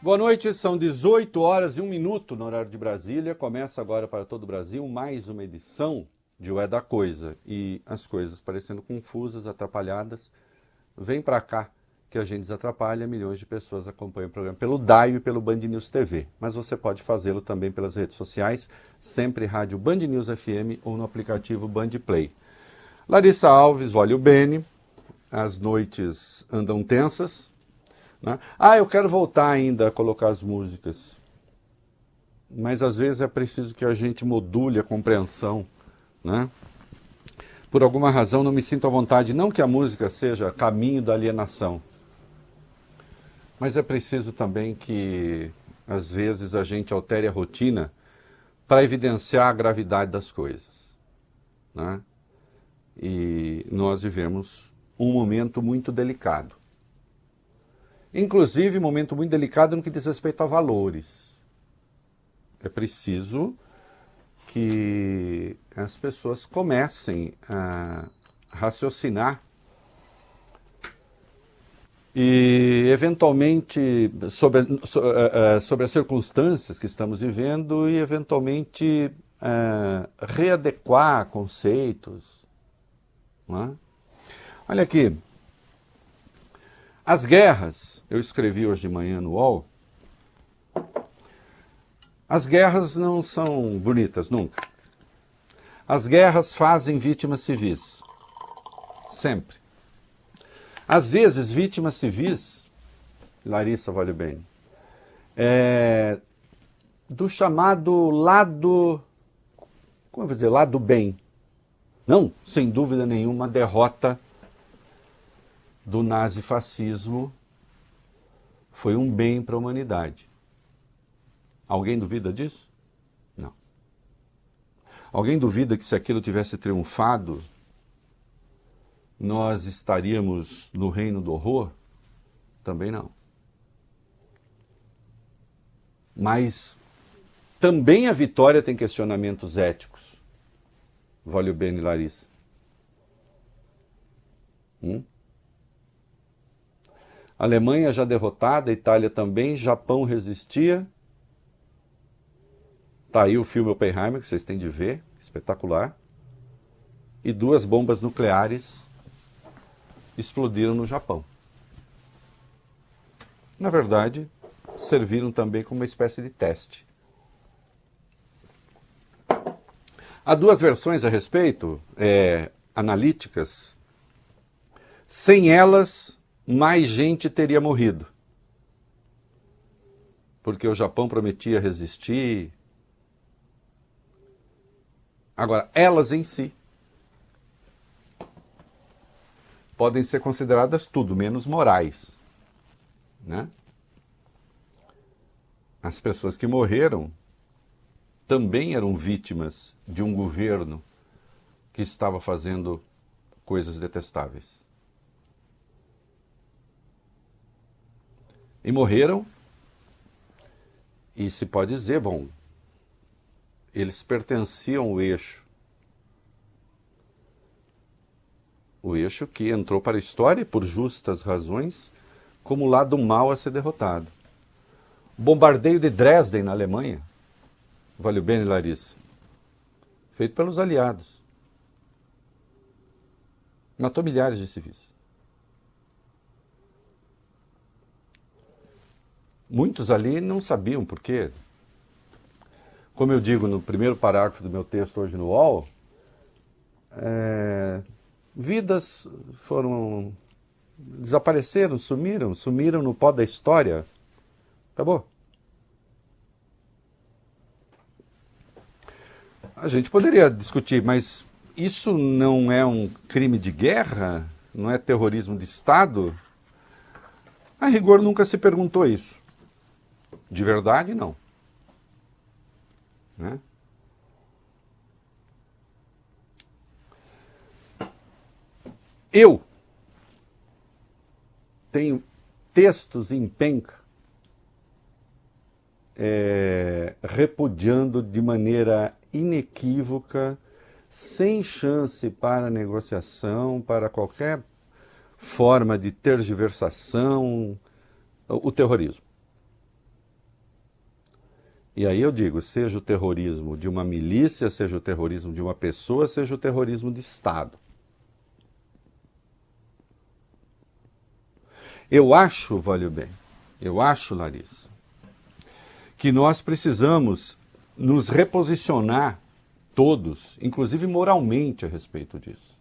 Boa noite, são 18 horas e 1 minuto no horário de Brasília. Começa agora para todo o Brasil mais uma edição de O É da Coisa. E as coisas parecendo confusas, atrapalhadas, vem para cá que a gente desatrapalha. Milhões de pessoas acompanham o programa pelo DAIO e pelo Band News TV. Mas você pode fazê-lo também pelas redes sociais, sempre rádio Band News FM ou no aplicativo Band Play. Larissa Alves, Vólio Bene, as noites andam tensas. Né? Eu quero voltar ainda a colocar as músicas, mas às vezes é preciso que a gente module a compreensão, né? Por alguma razão não me sinto à vontade, não que a música seja caminho da alienação, mas é preciso também que às vezes a gente altere a rotina para evidenciar a gravidade das coisas, né? E nós vivemos um momento muito delicado. Inclusive, um momento muito delicado no que diz respeito a valores. É preciso que as pessoas comecem a raciocinar e, eventualmente, sobre as circunstâncias que estamos vivendo e, eventualmente, readequar conceitos. Não é? Olha aqui. As guerras, eu escrevi hoje de manhã no UOL, as guerras não são bonitas, nunca. As guerras fazem vítimas civis, sempre. Às vezes, vítimas civis, Larissa Vólio Bene, do chamado lado, como eu vou dizer, lado bem. Não, sem dúvida nenhuma, a derrota do nazifascismo foi um bem para a humanidade. Alguém duvida disso? Não. Alguém duvida que se aquilo tivesse triunfado, nós estaríamos no reino do horror? Também não. Mas também a vitória tem questionamentos éticos. Vólio Bene e Larissa. Alemanha já derrotada, Itália também, Japão resistia. Está aí o filme Oppenheimer, que vocês têm de ver, espetacular. E 2 bombas nucleares explodiram no Japão. Na verdade, serviram também como uma espécie de teste. Há 2 versões a respeito, analíticas. Sem elas, mais gente teria morrido. Porque o Japão prometia resistir. Agora, elas em si podem ser consideradas tudo menos morais, né? As pessoas que morreram também eram vítimas de um governo que estava fazendo coisas detestáveis. E morreram, e se pode dizer, bom, eles pertenciam ao eixo. O eixo que entrou para a história, por justas razões, como o lado mal a ser derrotado. O bombardeio de Dresden, na Alemanha, Vólio Bene e Larissa, feito pelos aliados. Matou milhares de civis. Muitos ali não sabiam por quê. Como eu digo no primeiro parágrafo do meu texto hoje no UOL, vidas desapareceram, sumiram no pó da história. Acabou. A gente poderia discutir, mas isso não é um crime de guerra? Não é terrorismo de Estado? A rigor nunca se perguntou isso. De verdade, não. Né? Eu tenho textos em penca repudiando de maneira inequívoca, sem chance para negociação, para qualquer forma de tergiversação, o terrorismo. E aí eu digo, seja o terrorismo de uma milícia, seja o terrorismo de uma pessoa, seja o terrorismo de Estado. Eu acho, valeu bem, eu acho, Larissa, que nós precisamos nos reposicionar todos, inclusive moralmente, a respeito disso.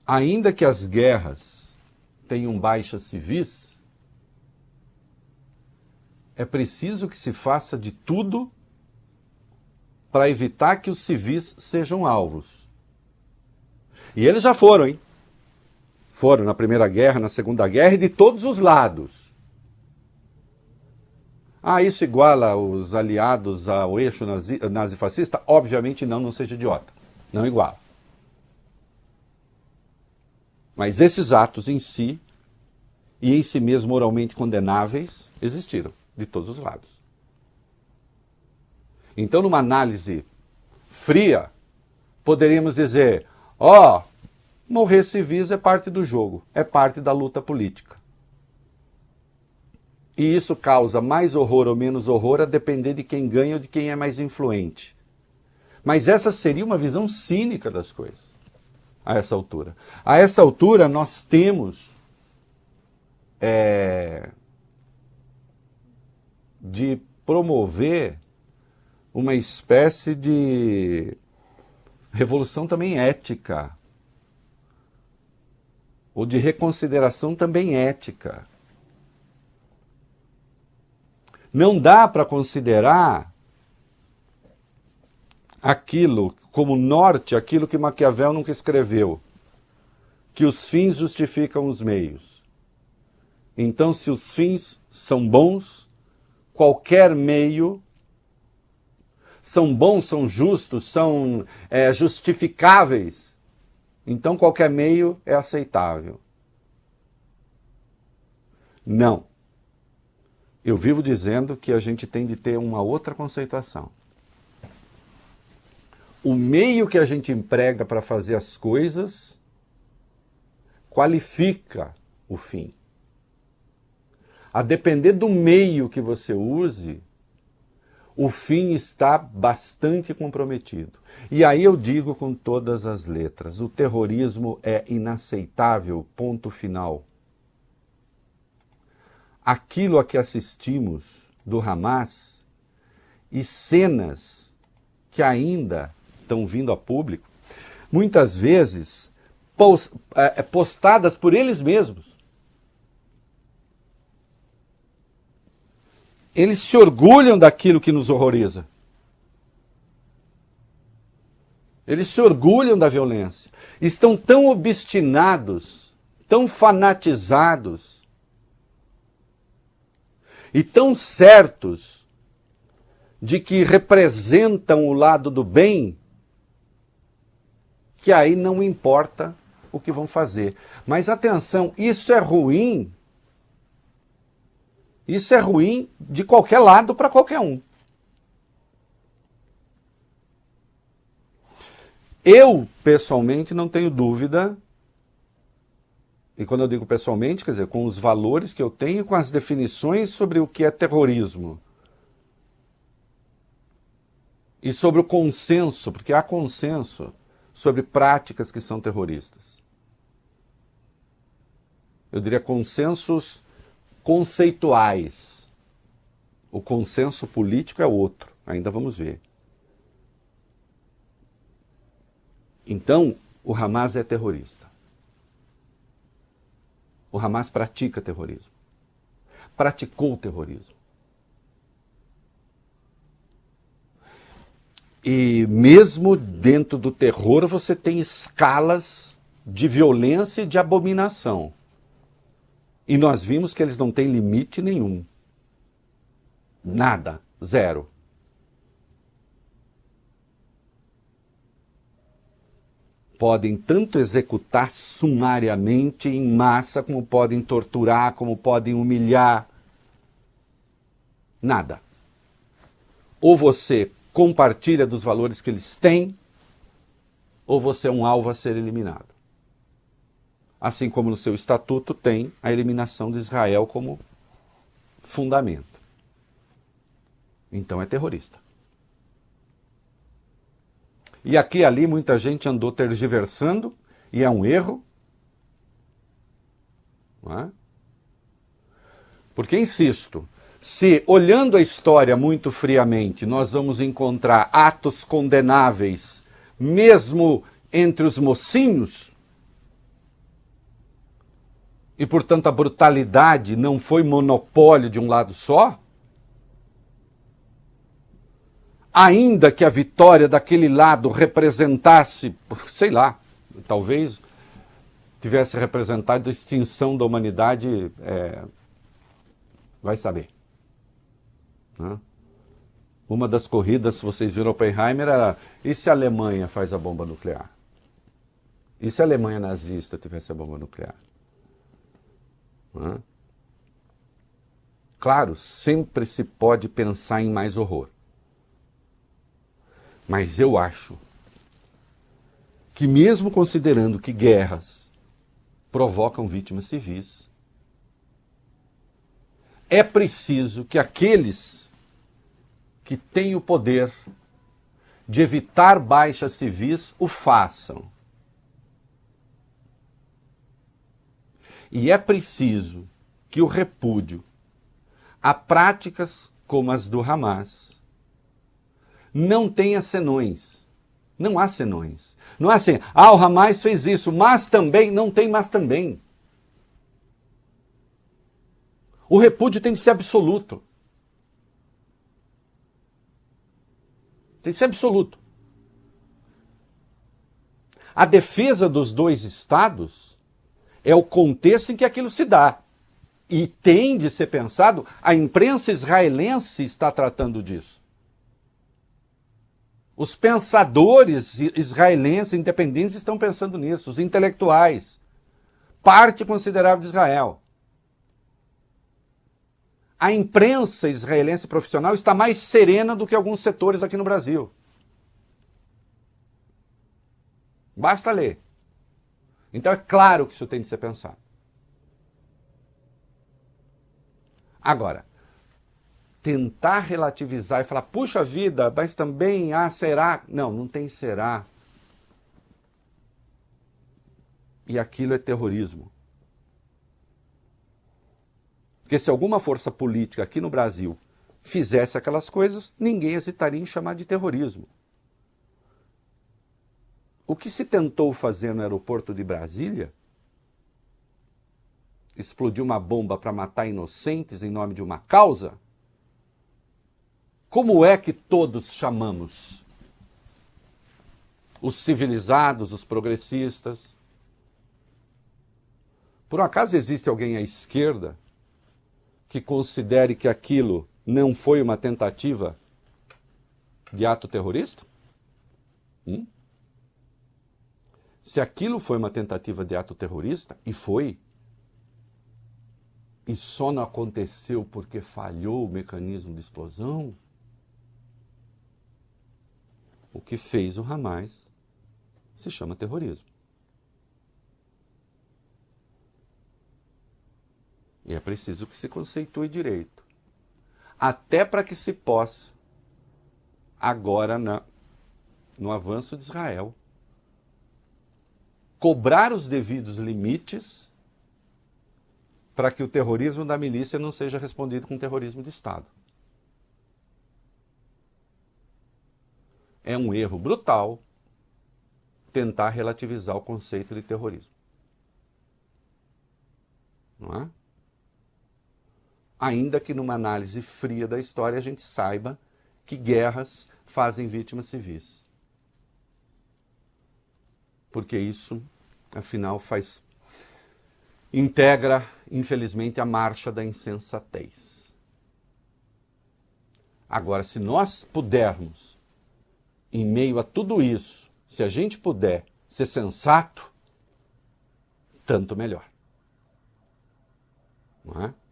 Ainda que as guerras tenham baixas civis, é preciso que se faça de tudo para evitar que os civis sejam alvos. E eles já foram, hein? Foram na Primeira Guerra, na Segunda Guerra e de todos os lados. Ah, isso iguala os aliados ao eixo nazifascista? Obviamente não, não seja idiota. Não iguala. Mas esses atos em si, e em si mesmo moralmente condenáveis, existiram, de todos os lados. Então, numa análise fria, poderíamos dizer, morrer civis é parte do jogo, é parte da luta política. E isso causa mais horror ou menos horror a depender de quem ganha ou de quem é mais influente. Mas essa seria uma visão cínica das coisas, a essa altura. A essa altura, nós temos de promover uma espécie de revolução também ética, ou de reconsideração também ética. Não dá para considerar aquilo como norte, aquilo que Maquiavel nunca escreveu, que os fins justificam os meios. Então, se os fins são bons, qualquer meio são bons, são justos, são justificáveis, então qualquer meio é aceitável. Não. Eu vivo dizendo que a gente tem de ter uma outra conceituação. O meio que a gente emprega para fazer as coisas qualifica o fim. A depender do meio que você use, o fim está bastante comprometido. E aí eu digo com todas as letras, o terrorismo é inaceitável, ponto final. Aquilo a que assistimos do Hamas e cenas que ainda estão vindo a público, muitas vezes postadas por eles mesmos. Eles se orgulham daquilo que nos horroriza. Eles se orgulham da violência. Estão tão obstinados, tão fanatizados e tão certos de que representam o lado do bem, que aí não importa o que vão fazer. Mas atenção, isso é ruim. Isso é ruim de qualquer lado para qualquer um. Eu, pessoalmente, não tenho dúvida, e quando eu digo pessoalmente, quer dizer, com os valores que eu tenho, com as definições sobre o que é terrorismo. E sobre o consenso, porque há consenso sobre práticas que são terroristas. Eu diria consensos conceituais. O consenso político é outro, ainda vamos ver. Então, o Hamas é terrorista. O Hamas pratica terrorismo. Praticou terrorismo. E mesmo dentro do terror você tem escalas de violência e de abominação. E nós vimos que eles não têm limite nenhum. Nada. Zero. Podem tanto executar sumariamente, em massa, como podem torturar, como podem humilhar. Nada. Ou você compartilha dos valores que eles têm, ou você é um alvo a ser eliminado. Assim como no seu estatuto tem a eliminação de Israel como fundamento. então é terrorista. E aqui e ali muita gente andou tergiversando, e é um erro. Não é? Porque, insisto, se olhando a história muito friamente, nós vamos encontrar atos condenáveis, mesmo entre os mocinhos, e, portanto, a brutalidade não foi monopólio de um lado só, ainda que a vitória daquele lado representasse, sei lá, talvez tivesse representado a extinção da humanidade, vai saber. Né? Uma das corridas, se vocês viram Oppenheimer, era: e se a Alemanha faz a bomba nuclear? E se a Alemanha nazista tivesse a bomba nuclear? Né? Claro, sempre se pode pensar em mais horror. Mas eu acho que, mesmo considerando que guerras provocam vítimas civis, é preciso que aqueles que têm o poder de evitar baixas civis o façam. E é preciso que o repúdio a práticas como as do Hamas não tenha senões. Não há senões. Não é assim: o Hamas fez isso, mas também, não tem mas também. O repúdio tem que ser absoluto. Tem que ser absoluto. A defesa dos dois estados é o contexto em que aquilo se dá. E tem de ser pensado, a imprensa israelense está tratando disso. Os pensadores israelenses independentes estão pensando nisso, os intelectuais, parte considerável de Israel. A imprensa israelense profissional está mais serena do que alguns setores aqui no Brasil. Basta ler. Então é claro que isso tem de ser pensado. Agora, tentar relativizar e falar: puxa vida, mas também será? Não, não tem será. E aquilo é terrorismo. Porque se alguma força política aqui no Brasil fizesse aquelas coisas, ninguém hesitaria em chamar de terrorismo. O que se tentou fazer no aeroporto de Brasília, explodir uma bomba para matar inocentes em nome de uma causa, como é que todos chamamos? Os civilizados, os progressistas. Por um acaso existe alguém à esquerda que considere que aquilo não foi uma tentativa de ato terrorista? Se aquilo foi uma tentativa de ato terrorista, e foi, e só não aconteceu porque falhou o mecanismo de explosão, o que fez o Hamas se chama terrorismo. E é preciso que se conceitue direito. Até para que se possa, agora no avanço de Israel, cobrar os devidos limites para que o terrorismo da milícia não seja respondido com terrorismo de Estado. É um erro brutal tentar relativizar o conceito de terrorismo. Não é? Ainda que numa análise fria da história a gente saiba que guerras fazem vítimas civis. Porque isso, afinal, integra, infelizmente, a marcha da insensatez. Agora, se nós pudermos, em meio a tudo isso, se a gente puder ser sensato, tanto melhor. Não é?